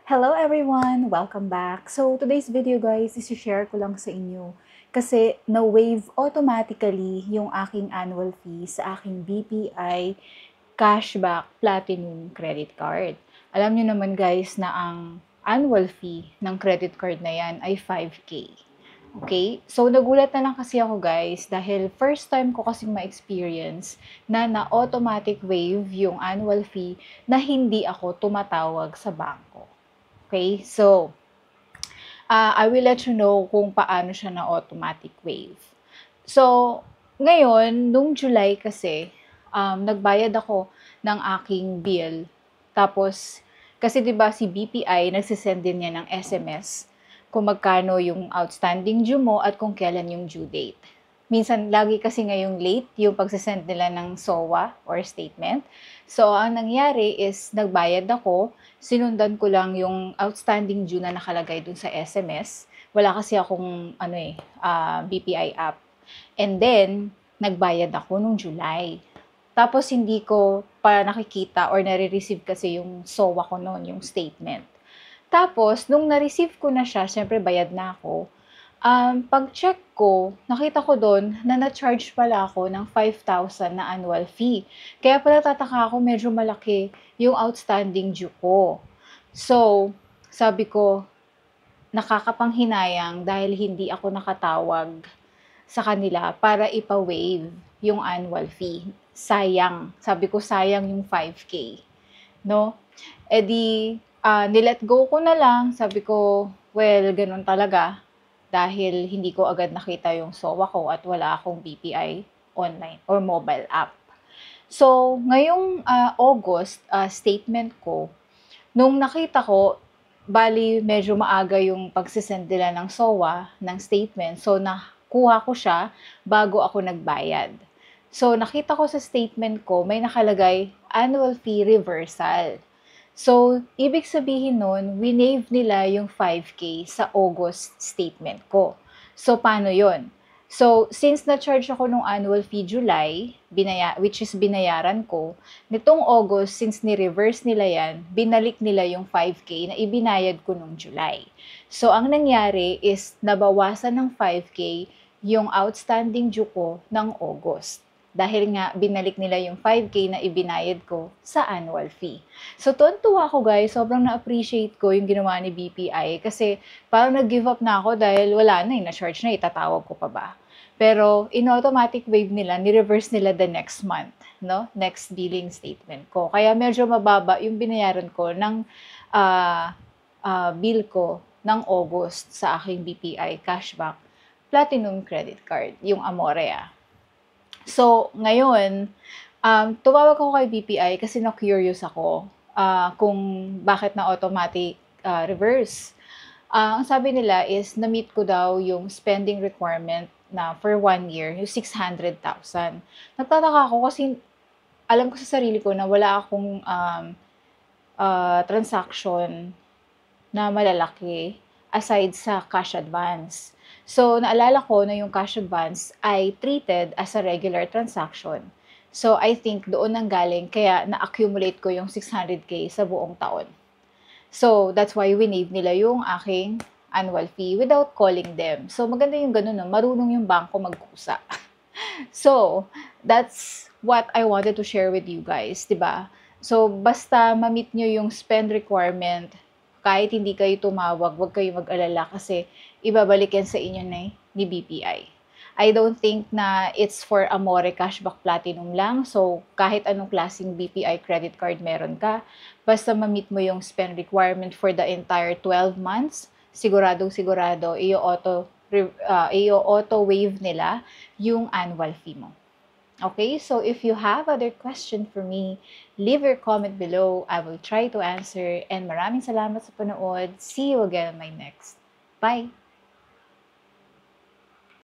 Hello everyone! Welcome back! So today's video guys, isi-share ko lang sa inyo kasi na-waive automatically yung aking annual fee sa aking BPI Cashback Platinum Credit Card. Alam niyo naman guys na ang annual fee ng credit card na yan ay 5K. Okay? So, nagulat na lang kasi ako guys dahil first time ko kasing ma-experience na na-automatic waive yung annual fee na hindi ako tumatawag sa bangko. Okay? So, I will let you know kung paano siya na automatic waive. So, ngayon, nung July kasi, nagbayad ako ng aking bill. Tapos, kasi 'di ba si BPI nagsisend din niya ng SMS kung magkano yung outstanding due mo at kung kailan yung due date. Minsan, lagi kasi ngayong late yung pagsisend nila ng SOA or statement. So, ang nangyari is, nagbayad ako, sinundan ko lang yung outstanding due na nakalagay dun sa SMS. Wala kasi akong BPI app. And then, nagbayad ako nung July. Tapos, hindi ko pa nakikita or nare-receive kasi yung SOA ko noon, yung statement. Tapos, nung na-receive ko na siya, syempre bayad na ako. Pag-check ko, nakita ko doon na na-charge pala ako ng 5,000 na annual fee. Kaya pala tataka ako, medyo malaki yung outstanding due ko. So, sabi ko, nakakapanghinayang dahil hindi ako nakatawag sa kanila para ipa-waive yung annual fee. Sayang. Sabi ko, sayang yung 5K. No? E di, nilet go ko na lang. Sabi ko, well, ganun talaga dahil hindi ko agad nakita yung SOA ko at wala akong BPI online or mobile app. So, ngayong August, statement ko, nung nakita ko, bali medyo maaga yung pagsisend nila ng SOA, ng statement. So, nakuha ko siya bago ako nagbayad. So, nakita ko sa statement ko, may nakalagay annual fee reversal. So, ibig sabihin nun, winave nila yung 5K sa August statement ko. So, paano yon? So, since na-charge ako nung annual fee July, which is binayaran ko, nitong August, since ni-reverse nila yan, binalik nila yung 5K na ibinayad ko nung July. So, ang nangyari is, nabawasan ng 5K yung outstanding due ko ng August. Dahil nga, binalik nila yung 5K na ibinayad ko sa annual fee. So, tuwan-tuwa ako guys. Sobrang na-appreciate ko yung ginawa ni BPI. Kasi, parang nag-give up na ako dahil wala na, na-charge na, itatawag ko pa ba. Pero, in-automatic wave nila, ni-reverse nila the next month. No? Next billing statement ko. Kaya, medyo mababa yung binayaran ko ng bill ko ng August sa aking BPI Cashback Platinum Credit Card, yung Amorea. So, ngayon, tumawag ako kay BPI kasi na-curious ako kung bakit na automatic reverse. Ang sabi nila is, na-meet ko daw yung spending requirement na for 1 year, yung 600,000. Nagtataka ako kasi alam ko sa sarili ko na wala akong transaction na malalaki aside sa cash advance. So, naalala ko na yung cash advance ay treated as a regular transaction. So, I think doon nang galing, kaya na-accumulate ko yung 600K sa buong taon. So, that's why winave nila yung aking annual fee without calling them. So, maganda yung ganun, no? Marunong yung bangko magkusa. So, that's what I wanted to share with you guys, diba? So, basta ma-meet nyo yung spend requirement, kahit hindi kayo tumawag, huwag kayo mag-alala kasi ibabalik yan sa inyo ni BPI. I don't think na it's for Amore Cashback Platinum lang. So, kahit anong klaseng BPI credit card meron ka, basta ma-meet mo yung spend requirement for the entire 12 months, sigurado, i-auto waive nila yung annual fee mo. Okay, so if you have other question for me, leave your comment below. I will try to answer. And maraming salamat sa panood. See you again on my next. Bye!